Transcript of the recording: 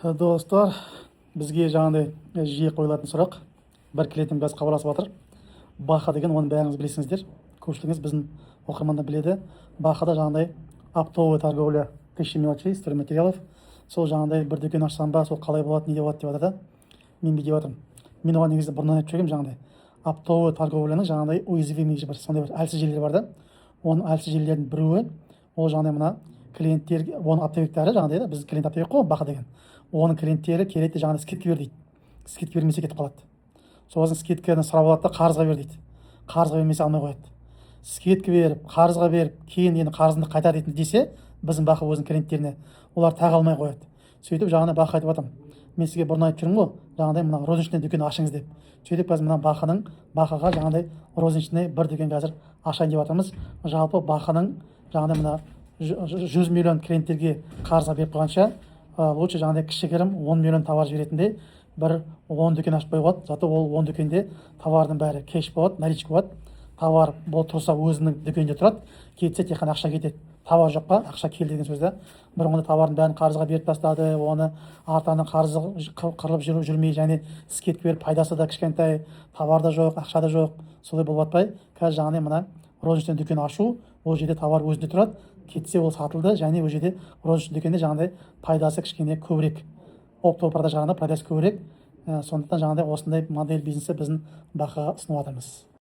Достар, бізге жаңағыдай жиі қойылатын сұрақ. Бір клиентім қазір хабарласып жатыр. Баха деген, оны бәріңіз білесіңіздер. Көпшілігіңіз біздің оқырмандар біледі. Бахада жаңағыдай оптовая торговля тысячи мелочей, стройматериалов. Сол жаңағыдай бір дүкен ашсам ба, сол қалай болады, не болады деп жатыр да. Мен бүйтіп жатырмын. Мен оған негізі бұрыннан айтып жүргенмін, жаңағыдай оптовая торговляның жаңағыдай уязвимый бір сондай бір әлсіз жерлері бар да. Оның әлсіз жерлердің біреуі ол жаңағыдай мына клиенттер, оның оптовиктері жаңағыдай да, біз клиент оптовик қой Баха деген. Оның клиенттері келеді де жаңағыдай скидка бер дейді. Скидка бермесе кетіп қалады. Сосын скидканы сұрап алады да қарызға бер дейді. Қарызға бермесе алмай қояды. Скидка беріп, қарызға беріп, кейін енді қарызыңды қайта дейтін десе, біздің Баха өзінің клиенттеріне олар тағы алмай қояды. Сөйтіп жаңағыдай Баха айтып жатырмын. Мен сізге бұрын айтып жүрмін ғой, жаңағыдай мына розничный дүкен ашыңыз деп. Сөйтіп қазір мына Бахаға жаңағыдай розничный бір дүкен қазір ашайын деп жатырмыз. Жалпы Баханың жаңағыдай мына 100 миллион клиенттерге қарызға беріп қойғанша, лучше жаңағыдай кішігірім 10 миллион товар жіберетіндей бір 10 дүкен ашып қоюға болады. Зато ол 10 дүкенде товардың бәрі кеш болады, наличка болады. Товар бұл тұрса өзінің дүкенінде тұрады, кетсе тек қана ақша кетеді. Товар жоқ па, ақша келді деген сөз да. Бұрынғыда товардың бәрін қарызға беріп тастады, оны артынан қарызы қырылып жүрмей, және скидка беріп пайдасы да кішкентай, товар да жоқ, ақша да жоқ. Солай болып жатпай, қазір жаңағыдай мына розничный дүкен ашу, ол жерде товар өзінде тұрады, кетсе ол сатылды, және ол жерде розничный дүкенде жаңағыдай пайдасы кішкене көбірек. Оптовый продажа жағында пайдасы көбірек. Сондықтан жаңағыдай осындай модель бизнесі біздің Бахаға ұсынып жатырмыз.